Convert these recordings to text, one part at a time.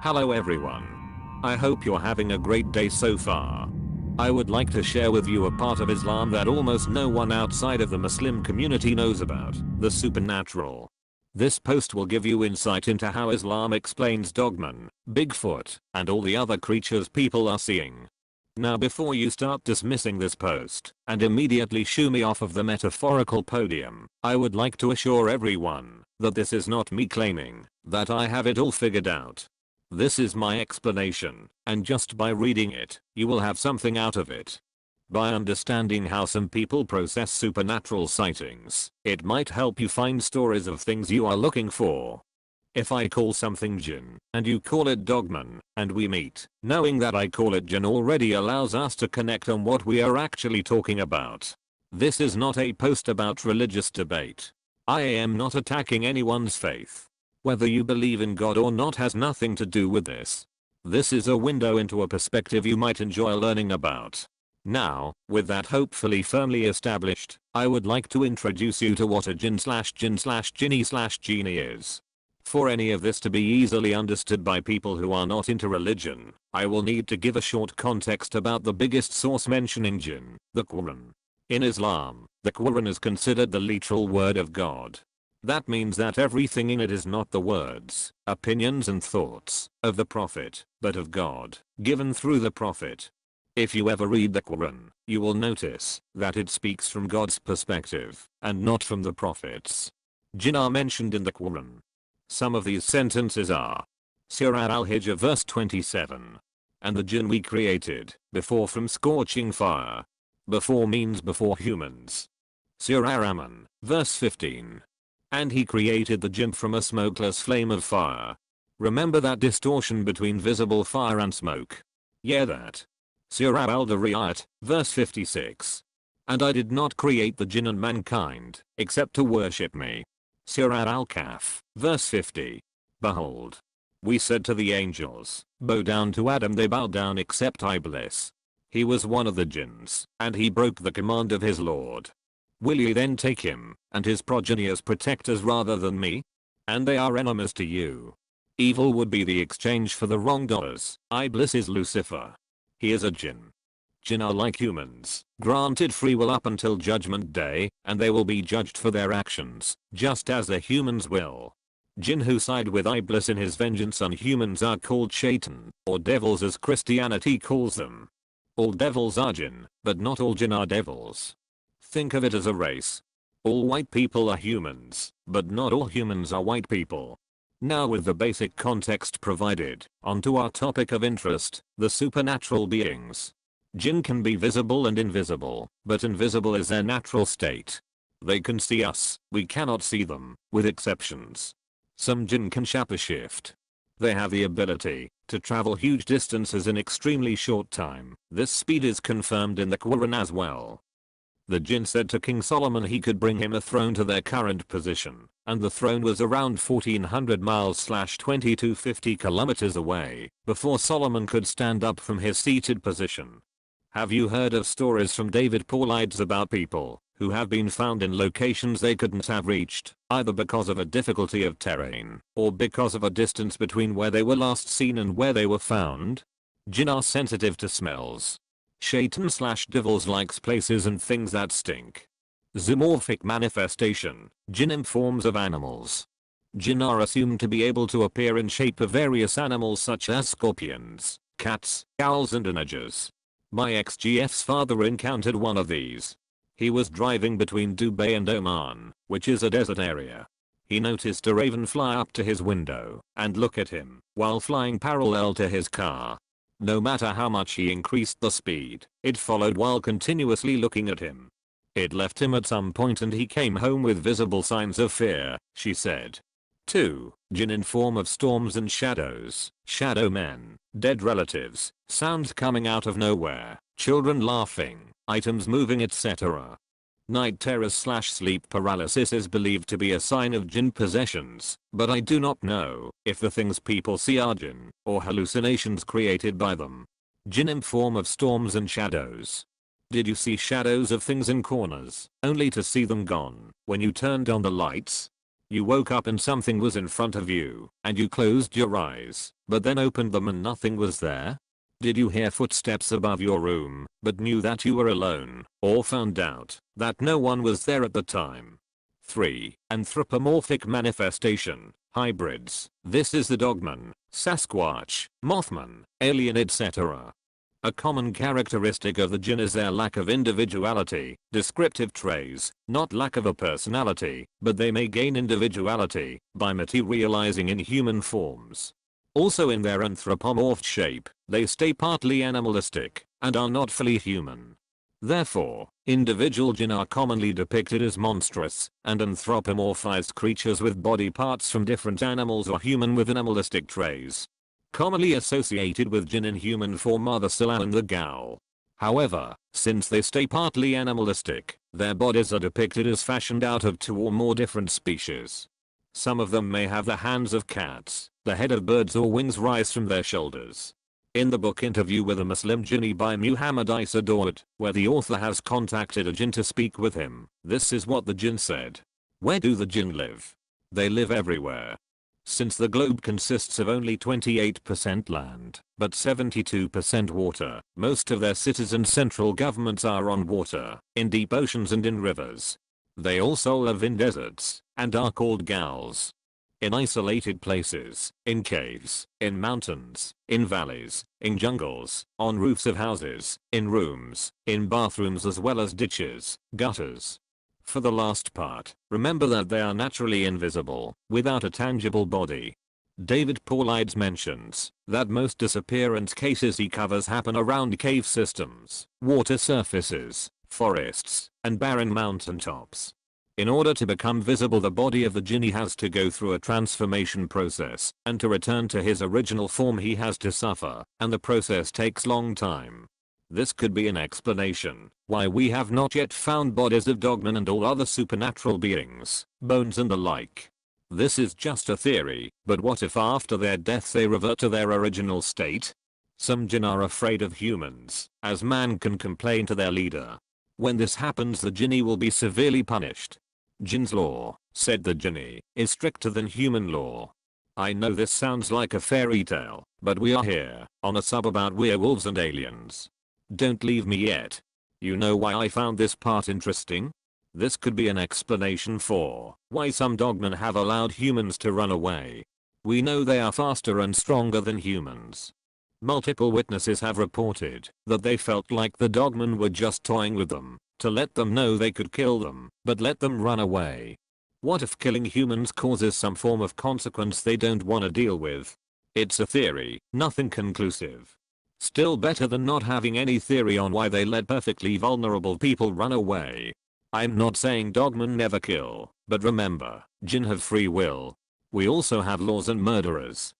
Hello everyone. I hope you're having a great day so far. I would like to share with you a part of Islam that almost no one outside of the Muslim community knows about, the supernatural. This post will give you insight into how Islam explains Dogman, Bigfoot, and all the other creatures people are seeing. Now before you start dismissing this post, and immediately shoo me off of the metaphorical podium, I would like to assure everyone that this is not me claiming that I have it all figured out. This is my explanation, and just by reading it, you will have something out of it. By understanding how some people process supernatural sightings, it might help you find stories of things you are looking for. If I call something Jinn, and you call it Dogman, and we meet, knowing that I call it Jinn already allows us to connect on what we are actually talking about. This is not a post about religious debate. I am not attacking anyone's faith. Whether you believe in God or not has nothing to do with this. This is a window into a perspective you might enjoy learning about. Now, with that hopefully firmly established, I would like to introduce you to what a Jinn/Jinny/Genie is. For any of this to be easily understood by people who are not into religion, I will need to give a short context about the biggest source mentioning Jinn, the Quran. In Islam, the Quran is considered the literal word of God. That means that everything in it is not the words, opinions and thoughts of the Prophet, but of God, given through the Prophet. If you ever read the Quran, you will notice that it speaks from God's perspective, and not from the Prophet's. Jinn are mentioned in the Quran. Some of these sentences are Surah Al-Hijr verse 27. And the Jinn we created, before from scorching fire. Before means before humans. Surah Rahman, verse 15. And he created the Jinn from a smokeless flame of fire. Remember that distortion between visible fire and smoke. Yeah, that. Surah Al-Dariyat, verse 56. And I did not create the Jinn and mankind, except to worship me. Surah Al-Kahf, verse 50. Behold. We said to the angels, bow down to Adam, they bowed down except Iblis. He was one of the jinns, and he broke the command of his Lord. Will ye then take him, and his progeny as protectors rather than me? And they are enemies to you. Evil would be the exchange for the wrongdoers. Iblis is Lucifer. He is a Jinn. Jinn are like humans, granted free will up until judgment day, and they will be judged for their actions, just as the humans will. Jinn who side with Iblis in his vengeance on humans are called Shaitan, or devils as Christianity calls them. All devils are Jinn, but not all Jinn are devils. Think of it as a race. All white people are humans, but not all humans are white people. Now with the basic context provided, onto our topic of interest, the supernatural beings. Jinn can be visible and invisible, but invisible is their natural state. They can see us, we cannot see them, with exceptions. Some Jinn can shapeshift. They have the ability to travel huge distances in extremely short time. This speed is confirmed in the Quran as well. The Jinn said to King Solomon he could bring him a throne to their current position, and the throne was around 1400 miles/2250 kilometers away, before Solomon could stand up from his seated position. Have you heard of stories from David Paulides about people who have been found in locations they couldn't have reached, either because of a difficulty of terrain, or because of a distance between where they were last seen and where they were found? Jinn are sensitive to smells. Shaitan/devils likes places and things that stink. Zoomorphic manifestation, Jinn in forms of animals. Jinn are assumed to be able to appear in shape of various animals such as scorpions, cats, owls and onagers. My ex-GF's father encountered one of these. He was driving between Dubai and Oman, which is a desert area. He noticed a raven fly up to his window and look at him while flying parallel to his car. No matter how much he increased the speed, it followed while continuously looking at him. It left him at some point and he came home with visible signs of fear, she said. 2. Jinn in form of storms and shadows, shadow men, dead relatives, sounds coming out of nowhere, children laughing, items moving etc. Night terrors/sleep paralysis is believed to be a sign of Jinn possessions, but I do not know if the things people see are Jinn or hallucinations created by them. Jinn in form of storms and shadows. Did you see shadows of things in corners, only to see them gone when you turned on the lights? You woke up and something was in front of you, and you closed your eyes, but then opened them and nothing was there? Did you hear footsteps above your room, but knew that you were alone, or found out that no one was there at the time? 3. Anthropomorphic manifestation, hybrids. This is the dogman, Sasquatch, Mothman, alien etc. A common characteristic of the Jinn is their lack of individuality, descriptive traits, not lack of a personality, but they may gain individuality by materializing in human forms. Also in their anthropomorphed shape, they stay partly animalistic, and are not fully human. Therefore, individual Jinn are commonly depicted as monstrous and anthropomorphized creatures with body parts from different animals or human with animalistic traits. Commonly associated with Jinn in human form are the Sila and the Gal. However, since they stay partly animalistic, their bodies are depicted as fashioned out of 2 or more different species. Some of them may have the hands of cats, the head of birds or wings rise from their shoulders. In the book Interview with a Muslim Jinni by Muhammad Isa Dawud, where the author has contacted a Jinn to speak with him, this is what the Jinn said. Where do the Jinn live? They live everywhere. Since the globe consists of only 28% land, but 72% water, most of their cities and central governments are on water, in deep oceans and in rivers. They also live in deserts, and are called gals. In isolated places, in caves, in mountains, in valleys, in jungles, on roofs of houses, in rooms, in bathrooms as well as ditches, gutters. For the last part, remember that they are naturally invisible, without a tangible body. David Paulides mentions that most disappearance cases he covers happen around cave systems, water surfaces, forests, and barren mountaintops. In order to become visible, the body of the Jinni has to go through a transformation process, and to return to his original form he has to suffer, and the process takes long time. This could be an explanation why we have not yet found bodies of dogmen and all other supernatural beings, bones and the like. This is just a theory, but what if after their death they revert to their original state? Some Jinn are afraid of humans, as man can complain to their leader. When this happens, the Jinni will be severely punished. Jinn's law, said the Jinni, is stricter than human law. I know this sounds like a fairy tale, but we are here, on a sub about werewolves and aliens. Don't leave me yet. You know why I found this part interesting? This could be an explanation for why some dogmen have allowed humans to run away. We know they are faster and stronger than humans. Multiple witnesses have reported that they felt like the dogmen were just toying with them, to let them know they could kill them, but let them run away. What if killing humans causes some form of consequence they don't want to deal with? It's a theory, nothing conclusive. Still better than not having any theory on why they let perfectly vulnerable people run away. I'm not saying dogmen never kill, but remember, Jinn have free will. We also have laws and murderers.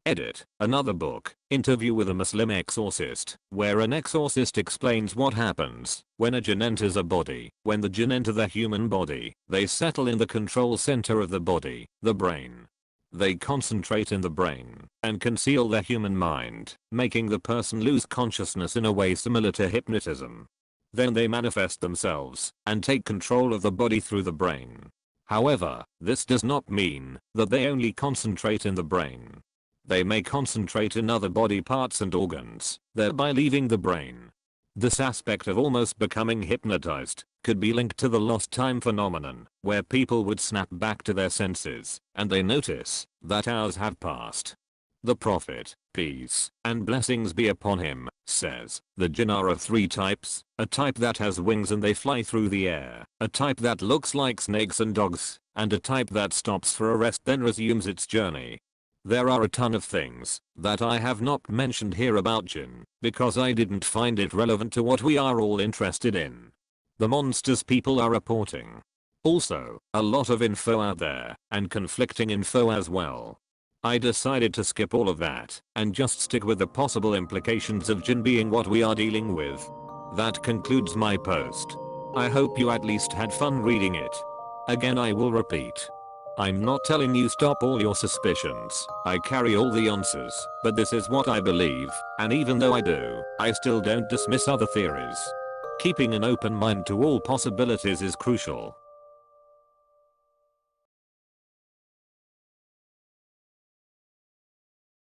Edit. Another book, Interview with a Muslim Exorcist, where an exorcist explains what happens when a Jinn enters a body. When the Jinn enter the human body, they settle in the control center of the body, the brain. They concentrate in the brain and conceal their human mind, making the person lose consciousness in a way similar to hypnotism. Then they manifest themselves and take control of the body through the brain. However, this does not mean that they only concentrate in the brain. They may concentrate in other body parts and organs, thereby leaving the brain. This aspect of almost becoming hypnotized could be linked to the lost time phenomenon, where people would snap back to their senses, and they notice that hours have passed. The Prophet, peace and blessings be upon him, says, the Jinn are of 3 types, a type that has wings and they fly through the air, a type that looks like snakes and dogs, and a type that stops for a rest then resumes its journey. There are a ton of things that I have not mentioned here about Jinn, because I didn't find it relevant to what we are all interested in. The monsters people are reporting. Also, a lot of info out there, and conflicting info as well. I decided to skip all of that, and just stick with the possible implications of Jinn being what we are dealing with. That concludes my post. I hope you at least had fun reading it. Again, I will repeat. I'm not telling you stop all your suspicions, I carry all the answers, but this is what I believe, and even though I do, I still don't dismiss other theories. Keeping an open mind to all possibilities is crucial.